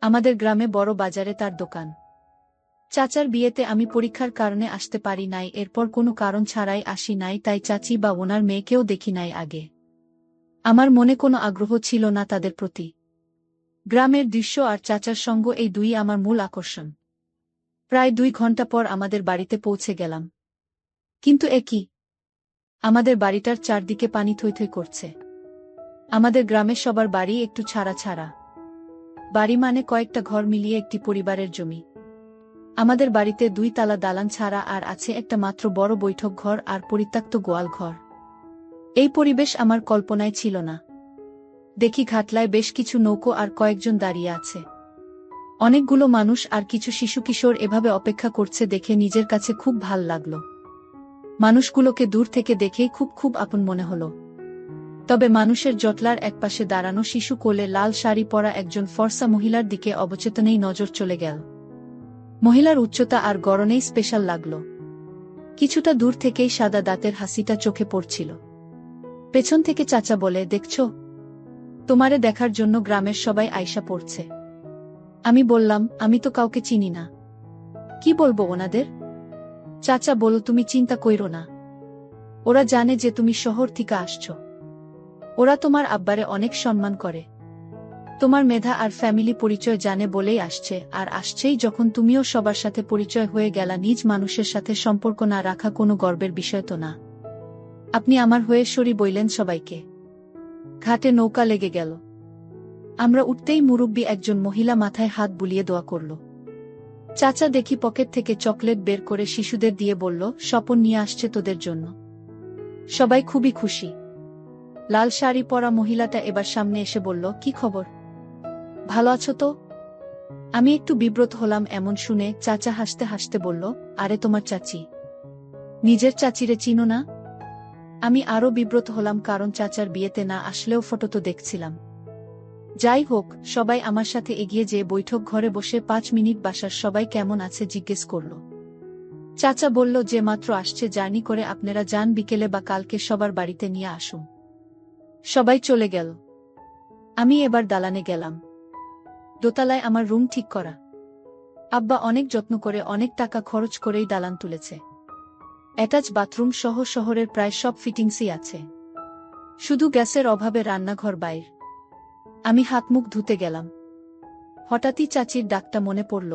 আমাদের গ্রামে বড় বাজারে তার দোকান। চাচার বিয়েতে আমি পরীক্ষার কারণে আসতে পারি নাই, এরপর কোনো কারণ ছাড়াই আসি নাই, তাই চাচি বা ওনার মেয়েকেও দেখি নাই আগে। আমার মনে কোনো আগ্রহ ছিল না তাদের প্রতি। গ্রামের দৃশ্য আর চাচার সঙ্গ, এই দুই আমার মূল আকর্ষণ। প্রায় 2 ঘন্টা পর আমাদের বাড়িতে পৌঁছে গেলাম। কিন্তু কি, আমাদের বাড়িটার চারদিকে পানি থই থই করছে। আমাদের গ্রামের সবার বাড়ি একটু ছাড়া ছাড়া। বাড়ি মানে কয়েকটা ঘর মিলিয়ে একটি পরিবারের জমি। আমাদের বাড়িতে 2 তালা দালান ছাড়া আর আছে একটা মাত্র বড় বৈঠক ঘর আর পরিত্যক্ত গোয়াল ঘর। এই পরিবেশ আমার কল্পনায় ছিল না। দেখি ঘাটলায় বেশ কিছু নৌকো আর কয়েকজন দাঁড়িয়ে আছে। অনেকগুলো মানুষ আর কিছু শিশু কিশোর এভাবে অপেক্ষা করছে দেখে নিজের কাছে খুব ভাল লাগলো। মানুষগুলোকে দূর থেকে দেখেই খুব আপন মনে হলো। তবে মানুষের জটলার একপাশে দাঁড়ানো শিশু কোলে লাল শাড়ি পরা একজন ফর্সা মহিলার দিকে অবচেতনেই নজর চলে গেল। মহিলার উচ্চতা আর গড়নেই স্পেশাল লাগলো। কিছুটা দূর থেকেই সাদা দাঁতের হাসিটা চোখে পড়ছিল। পেছন থেকে চাচা বলে, দেখছো, তোমারে দেখার জন্য গ্রামের সবাই আইসা পড়ছে। আমি বললাম, আমি তো কাউকে চিনি না, কি বলবো ওনাদের? চাচা বলল, তুমি চিন্তা কইরো না, ওরা জানে যে তুমি শহর থেকে আসছো। ওরা তোমার আব্বারে অনেক সম্মান করে। তোমার মেধা আর ফ্যামিলি পরিচয় জানে বলেই আসছে, আর আসছেই যখন তুমিও সবার সাথে পরিচয় হয়ে গেলা। নিজ মানুষের সাথে সম্পর্ক না রাখা কোনো গর্বের বিষয় তো না। আপনি আমার হয়ে সরি বইলেন সবাইকে। ঘাটে নৌকা লেগে গেল। আমরা উঠতেই মুরব্বী একজন মহিলা মাথায় হাত বুলিয়ে দোয়া করল। চাচা দেখি পকেট থেকে চকলেট বের করে শিশুদের দিয়ে বলল, স্বপন নিয়ে আসছে তোদের জন্য। সবাই খুবই খুশি। লাল শাড়ি পরা মহিলাটা এবার সামনে এসে বলল, কি খবর, ভালো আছো তো? আমি একটু বিব্রত হলাম এমন শুনে। চাচা হাসতে হাসতে বলল, আরে তোমার চাচি। নিজের চাচিরে চিনো না? আমি আরো বিব্রত হলাম, কারণ চাচার বিয়েতে না আসলেও ফটো তো দেখছিলাম। যাই হোক, সবাই আমার সাথে এগিয়ে যেয়ে বৈঠক ঘরে বসে 5 মিনিট বাসার সবাই কেমন আছে জিজ্ঞেস করল। চাচা বলল, যে মাত্র আসছে জার্নি করে, আপনারা যান, বিকেলে বা কালকে সবার বাড়িতে নিয়ে আসুন। সবাই চলে গেল। আমি এবার দালানে গেলাম। দোতলায় আমার রুম ঠিক করা। আব্বা অনেক যত্ন করে, অনেক টাকা খরচ করেই দালান তুলেছে। অ্যাটাচ বাথরুম সহ শহরের প্রায় সব ফিটিংসই আছে। শুধু গ্যাসের অভাবে রান্নাঘর বাইর। আমি হাত মুখ ধুতে গেলাম। হঠাৎই চাচির ডাকটা মনে পড়ল।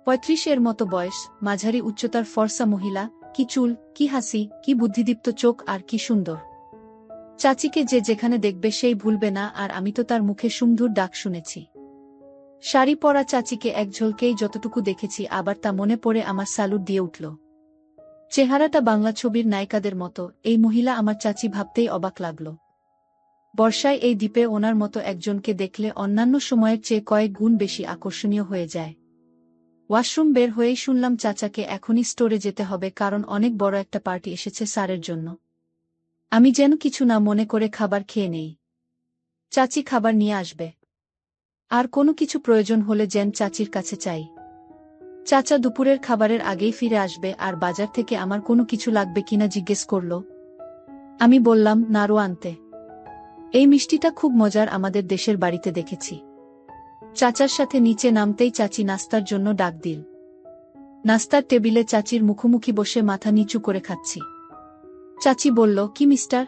35-এর মতো বয়স, মাঝারি উচ্চতার ফর্সা মহিলা, কি চুল, কি হাসি, কি বুদ্ধিদীপ্ত চোখ, আর কি সুন্দর। চাচিকে যে যেখানে দেখবে সেই ভুলবে না, আর আমি তো তার মুখে সুমধুর ডাক শুনেছি। শাড়ি পরা চাচিকে এক ঝলকেই যতটুকু দেখেছি, আবার তা মনে পড়ে আমার স্যালুট দিয়ে উঠল। চেহারাটা বাংলা ছবির নায়িকাদের মতো। এই মহিলা আমার চাচি ভাবতেই অবাক লাগল। বর্ষায় এই দ্বীপে ওনার মতো একজনকে দেখলে অন্যান্য সময়ের চেয়ে কয়েক গুণ বেশি আকর্ষণীয় হয়ে যায়। ওয়াশরুম বের হয়েই শুনলাম চাচাকে এখনই স্টোরে যেতে হবে, কারণ অনেক বড় একটা পার্টি এসেছে স্যারের জন্য। আমি যেন কিছু না মনে করে খাবার খেয়ে নেই। চাচি খাবার নিয়ে আসবে, আর কোনো কিছু প্রয়োজন হলে যেন চাচির কাছে চাই। চাচা দুপুরের খাবারের আগেই ফিরে আসবে, আর বাজার থেকে আমার কোনো কিছু লাগবে কিনা জিজ্ঞেস করল। আমি বললাম, নাড়ু আনতে। এই মিষ্টিটা খুব মজার, আমাদের দেশের বাড়িতে দেখেছি। চাচার সাথে নিচে নামতেই চাচি নাস্তার জন্য ডাক দিল। নাস্তার টেবিলে চাচির মুখোমুখি বসে মাথা নিচু করে খাচ্ছি। চাচি বলল, কি মিস্টার,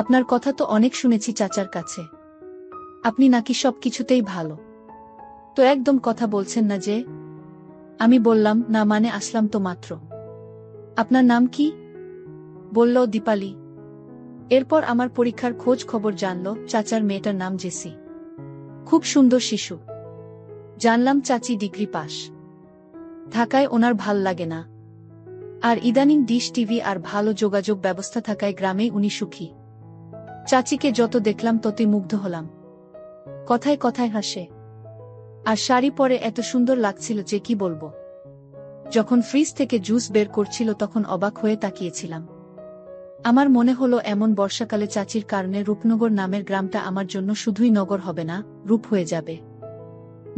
আপনার কথা তো অনেক শুনেছি চাচার কাছে। আপনি নাকি সব কিছুতেই ভালো, তো একদম কথা বলছেন না যে? আমি বললাম, না মানে আসলাম তো মাত্র। আপনার নাম কি? বলল, দীপালি। এরপর আমার পরীক্ষার খোঁজ খবর জানল। চাচার মেয়েটার নাম জেসি, খুব সুন্দর শিশু। জানলাম চাচি ডিগ্রি পাস। ঢাকায় ওনার ভাল লাগে না, আর ইদানিং ডিশ টিভি আর ভালো যোগাযোগ ব্যবস্থা থাকায় গ্রামেই উনি সুখী। চাচিকে যত দেখলাম ততই মুগ্ধ হলাম। কথায় কথায় হাসে, আর শাড়ি পরে এত সুন্দর লাগছিল যে কি বলবো। যখন ফ্রিজ থেকে জুস বের করছিল তখন অবাক হয়ে তাকিয়েছিলাম। আমার মনে হলো এমন বর্ষাকালে চাচির কারণে রূপনগর নামের গ্রামটা আমার জন্য শুধুই নগর হবে না, রূপ হয়ে যাবে।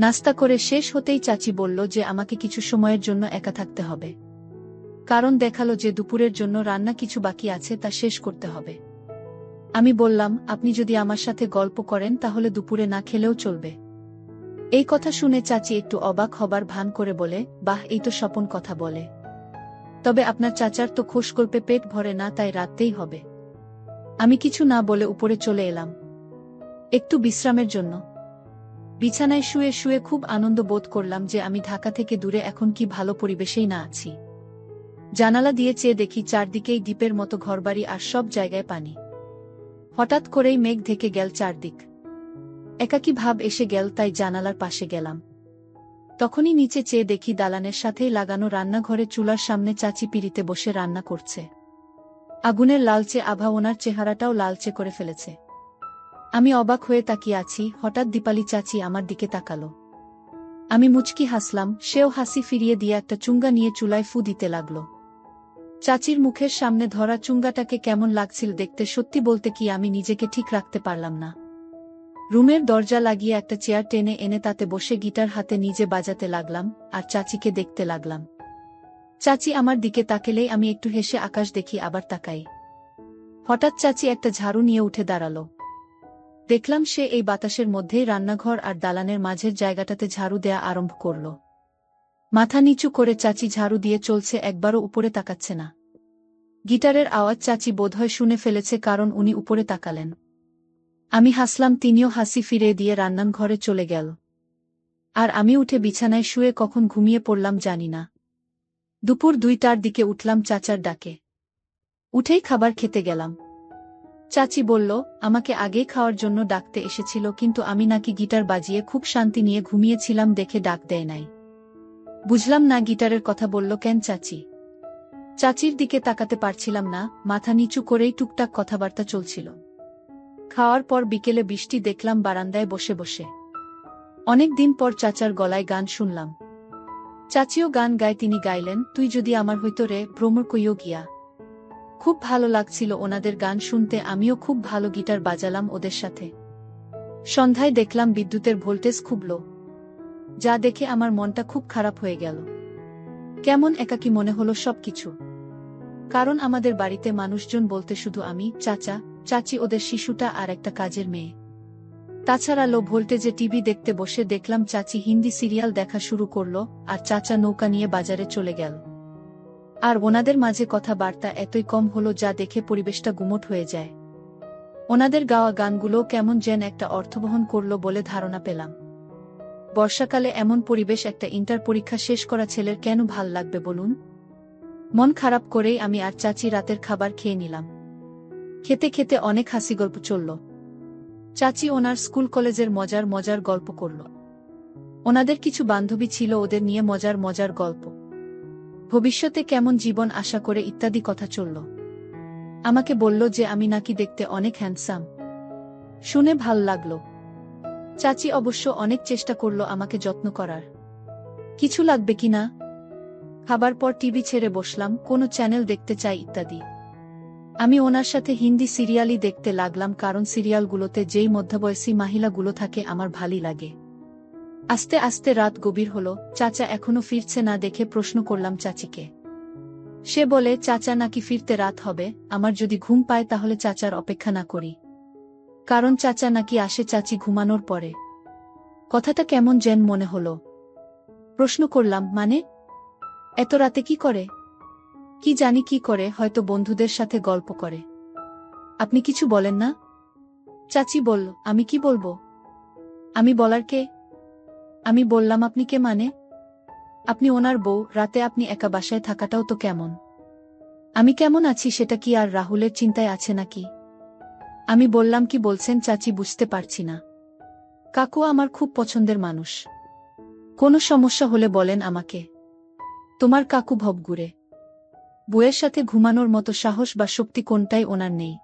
নাস্তা করে শেষ হতেই চাচি বলল যে আমাকে কিছু সময়ের জন্য একা থাকতে হবে, কারণ দেখালো যে দুপুরের জন্য রান্না কিছু বাকি আছে, তা শেষ করতে হবে। আমি বললাম, আপনি যদি আমার সাথে গল্প করেন তাহলে দুপুরে না খেলেও চলবে। এই কথা শুনে চাচি একটু অবাক হবার ভান করে বলে, বাহ, এই তো স্বপন কথা বলে। তবে আপনার চাচার তো খোশগল্পে পেট ভরে না, তাই রাততেই হবে। আমি কিছু না বলে উপরে চলে এলাম একটু বিশ্রামের জন্য। বিছানায় শুয়ে শুয়ে খুব আনন্দ বোধ করলাম যে আমি ঢাকা থেকে দূরে এখন কি ভালো পরিবেশেই না আছি। জানালা দিয়ে চেয়ে দেখি চারদিকেই দ্বীপের মতো ঘরবাড়ি আর সব জায়গায় পানি। হঠাৎ করেই মেঘ ঢেকে গেল চারদিক। একাকী ভাব এসে গেল, তাই জানালার পাশে গেলাম। তখনই নিচে চেয়ে দেখি দালানের সাথেই লাগানো রান্নাঘরে চুলার সামনে চাচি পিঁড়িতে বসে রান্না করছে। আগুনের লালচে আভা ওনার চেহারাটাও লালচে করে ফেলেছে। আমি অবাক হয়ে তাকিয়ে আছি, হঠাৎ দীপালি চাচি আমার দিকে তাকালো। আমি মুচকি হাসলাম, সেও হাসি ফিরিয়ে দিয়ে একটা চুঙ্গা নিয়ে চুলায় ফু দিতে লাগল। চাচির মুখের সামনে ধরা চুঙ্গাটাকে কেমন লাগছিল দেখতে, সত্যি বলতে কি আমি নিজেকে ঠিক রাখতে পারলাম না। রুমের দরজা লাগিয়ে একটা চেয়ার টেনে এনে তাতে বসে গিটার হাতে নিজে বাজাতে লাগলাম আর চাচিকে দেখতে লাগলাম। চাচি আমার দিকে তাকালেই আমি একটু হেসে আকাশ দেখি, আবার তাকাই। হঠাৎ চাচি একটা ঝাড়ু নিয়ে উঠে দাঁড়ালো। দেখলাম সে এই বাতাসের মধ্যেই রান্নাঘর আর দালানের মাঝের জায়গাটাতে ঝাড়ু দেয়া আরম্ভ করল। মাথা নিচু করে চাচি ঝাড়ু দিয়ে চলছে, একবারও উপরে তাকাচ্ছে না। গিটারের আওয়াজ চাচি বোধহয় শুনে ফেলেছে, কারণ উনি উপরে তাকালেন। আমি হাসলাম, তিনিও হাসি ফিরিয়ে দিয়ে রান্নাঘরে চলে গেল। আর আমি উঠে বিছানায় শুয়ে কখন ঘুমিয়ে পড়লাম জানি না। দুপুর 2টার দিকে উঠলাম চাচার ডাকে। উঠেই খাবার খেতে গেলাম। চাচি বলল আমাকে আগেই খাওয়ার জন্য ডাকতে এসেছিল, কিন্তু আমি নাকি গিটার বাজিয়ে খুব শান্তি নিয়ে ঘুমিয়েছিলাম দেখে ডাক দেয় নাই। বুঝলাম না গিটারের কথা বলল কেন চাচি। চাচির দিকে তাকাতে পারছিলাম না, মাথা নিচু করেই টুকটাক কথাবার্তা চলছিল। খাওয়ার পর বিকেলে বৃষ্টি দেখলাম বারান্দায় বসে বসে। অনেক দিন পর চাচার গলায় গান শুনলাম। চাচিও গান গায়, তিনি গাইলেন তুই যদি আমার হইতো রে ভ্রমর কইও গিয়া। খুব ভালো লাগছিল ওনাদের গান শুনতে, আমিও খুব ভালো গিটার বাজালাম ওদের সাথে। সন্ধ্যায় দেখলাম বিদ্যুতের ভোল্টেজ খুব লো, যা দেখে আমার মনটা খুব খারাপ হয়ে গেল। কেমন একাকী মনে হলো সবকিছু। কারণ আমাদের বাড়িতে মানুষজন বলতে শুধু আমি, চাচা, চাচি, ওদের শিশুটা আর একটা কাজের মেয়ে। তাছাড়া লো ভোল্টেজে টিভি দেখতে বসে দেখলাম চাচি হিন্দি সিরিয়াল দেখা শুরু করল আর চাচা নৌকা নিয়ে বাজারে চলে গেল। আর ওনাদের মাঝে কথাবার্তা এতই কম হলো যা দেখে পরিবেশটা গুমোট হয়ে যায়। ওনাদের গাওয়া গানগুলো কেমন যেন একটা অর্থবহন করল বলে ধারণা পেলাম। বর্ষাকালে এমন পরিবেশ একটা ইন্টার পরীক্ষা শেষ করা ছেলের কেন ভাল লাগবে বলুন। মন খারাপ করেই আমি আর চাচি রাতের খাবার খেয়ে নিলাম। খেতে খেতে অনেক হাসি গল্প চলল। চাচি ওনার স্কুল কলেজের মজার মজার গল্প করল। ওনাদের কিছু বান্ধবী ছিল, ওদের নিয়ে মজার মজার গল্প, ভবিষ্যতে কেমন জীবন আশা করে ইত্যাদি কথা চলল। আমাকে বলল যে আমি নাকি দেখতে অনেক হ্যান্ডসাম। শুনে ভাল লাগলো। চাচি অবশ্য অনেক চেষ্টা করল আমাকে যত্ন করার। কিছু লাগবে কিনা। খাবার পর টিভি ছেড়ে বসলাম, কোনো চ্যানেল দেখতে চাই ইত্যাদি। আমি ওনার সাথে হিন্দি সিরিয়ালই দেখতে লাগলাম, কারণ সিরিয়ালগুলোতে যেই মধ্যবয়সী মহিলাগুলো থাকে আমার ভালই লাগে। আস্তে আস্তে রাত গভীর হলো, চাচা এখনো ফিরছে না দেখে প্রশ্ন করলাম চাচিকে। সে বলে চাচা নাকি ফিরতে রাত হবে, আমার যদি ঘুম পায় তাহলে চাচার অপেক্ষা না করি, কারণ চাচা নাকি আসে চাচি ঘুমানোর পরে। কথাটা কেমন যেন মনে হলো। প্রশ্ন করলাম মানে? এত রাতে কি করে? কি জানি কি করে, হয়তো বন্ধুদের সাথে গল্প করে। আপনি কিছু বলেন না? চাচি বলল আমি কি বলবো? আমি বলার কে? আমি বললাম আপনি কে মানে? আপনি ওনার বউ, রাতে আপনি একা বাসায় থাকাটাও তো কেমন। আমি কেমন আছি সেটা কি আর রাহুলের চিন্তায় আছে নাকি? আমি বললাম কি বলছেন চাচি, বুঝতে পারছি না। কাকু আমার খুব পছন্দের মানুষ, কোনো সমস্যা হলে বলেন আমাকে। তোমার কাকু ভবঘুরে, বউয়ের সাথে ঘুমানোর মতো সাহস বা শক্তি কোনটাই ওনার নেই,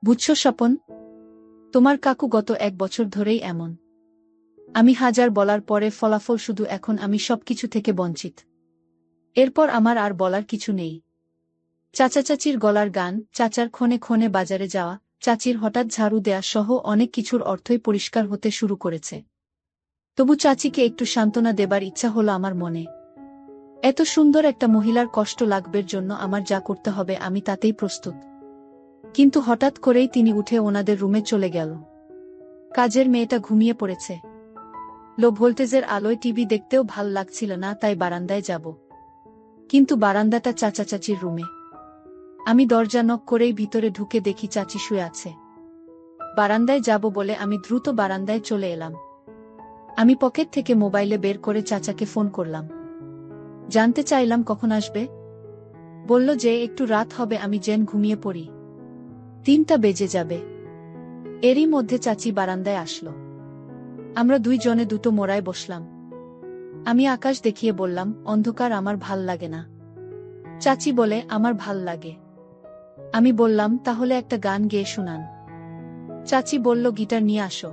বুঝছো স্বপন? তোমার কাকু গত 1 বছর ধরেই এমন। আমি হাজার বলার পরে ফলাফল শুধু এখন আমি সবকিছু থেকে বঞ্চিত। এরপর আমার আর বলার কিছু নেই। চাচা চাচির গলার গান, চাচার ক্ষণে ক্ষণে বাজারে যাওয়া, চাচির হঠাৎ ঝাড়ু দেয়া সহ অনেক কিছুর অর্থই পরিষ্কার হতে শুরু করেছে। তবু চাচিকে একটু সান্ত্বনা দেবার ইচ্ছা হলো আমার মনে। এত সুন্দর একটা মহিলার কষ্ট লাগবের জন্য আমার যা করতে হবে আমি তাতেই প্রস্তুত। কিন্তু হঠাৎ করেই তিনি উঠে ওনাদের রুমে চলে গেল। কাজের মেয়েটা ঘুমিয়ে পড়েছে। লো ভোল্টেজের আলোয় টিভি দেখতেও ভাল লাগছিল না, তাই বারান্দায় যাব। কিন্তু বারান্দাটা চাচা চাচির রুমে। আমি দরজা নক করেই ভিতরে ঢুকে দেখি চাচি শুয়ে আছে। বারান্দায় যাব বলে আমি দ্রুত বারান্দায় চলে এলাম। আমি পকেট থেকে মোবাইলে বের করে চাচাকে ফোন করলাম। জানতে চাইলাম কখন আসবে। বলল যে একটু রাত হবে, আমি যেন ঘুমিয়ে পড়ি, 3টা বেজে যাবে। এরই মধ্যে চাচি বারান্দায় আসলো। আমরা দুইজনে দুটো মোড়ায় বসলাম। আমি আকাশ দেখিয়ে বললাম, অন্ধকার আমার ভাল লাগে না। চাচি বলে, আমার ভাল লাগে। আমি বললাম, তাহলে একটা গান গেয়ে শুনান। চাচি বলল, গিটার নিয়ে আসো।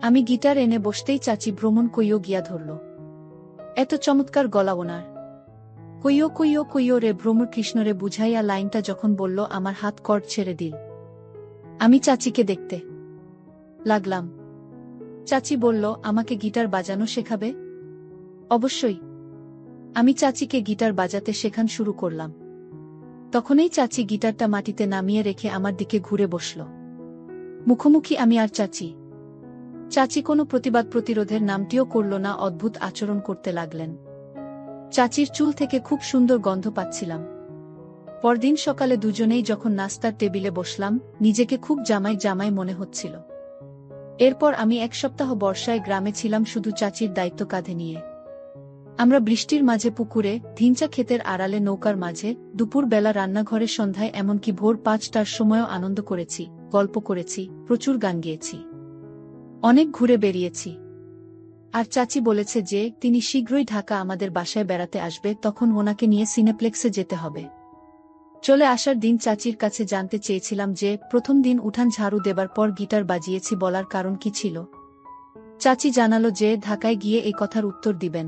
আমি গিটার এনে বসতেই চাচি ভ্রমণ কইও গিয়া ধরল। এত চমৎকার গলা ওনার। কইও কইও কইও রে ভ্রমর কৃষ্ণরে বুঝাইয়া লাইনটা যখন বলল, আমার হাত কর্ড ছেড়ে দিল। আমি চাচিকে দেখতে লাগলাম। চাচি বলল, আমাকে গিটার বাজানো শেখাবে? অবশ্যই। আমি চাচিকে গিটার বাজাতে শেখান শুরু করলাম। তখনই চাচি গিটারটা মাটিতে নামিয়ে রেখে আমার দিকে ঘুরে বসল। মুখোমুখি আমি আর চাচি। চাচি কোনো প্রতিবাদ প্রতিরোধের নামটিও করল না, অদ্ভুত আচরণ করতে লাগলেন। চাচির চুল থেকে খুব সুন্দর গন্ধ পাচ্ছিলাম। পরদিন সকালে দুজনেই যখন নাস্তার টেবিলে বসলাম, নিজেকে খুব জামাই জামাই মনে হচ্ছিল। এরপর আমি 1 সপ্তাহ বর্ষায় গ্রামে ছিলাম শুধু চাচির দায়িত্ব কাঁধে নিয়ে। আমরা বৃষ্টির মাঝে পুকুরে, ধিঞ্চা ক্ষেতের আড়ালে নৌকার মাঝে, দুপুর বেলা রান্নাঘরে, সন্ধ্যায়, এমনকি ভোর 5টার সময়ও আনন্দ করেছি, গল্প করেছি, প্রচুর গান গেয়েছি, অনেক ঘুরে বেরিয়েছি। আর চাচি বলেছে যে তিনি শীঘ্রই ঢাকা আমাদের বাসায় বেড়াতে আসবে, তখন ওনাকে নিয়ে সিনেপ্লেক্সে যেতে হবে। চলে আসার দিন চাচির কাছে জানতে চেয়েছিলাম যে প্রথম দিন উঠান ঝাড়ু দেবার পর গিটার বাজিয়েছি বলার কারণ কি ছিল। চাচি জানালো যে ঢাকায় গিয়ে এই কথার উত্তর দিবেন।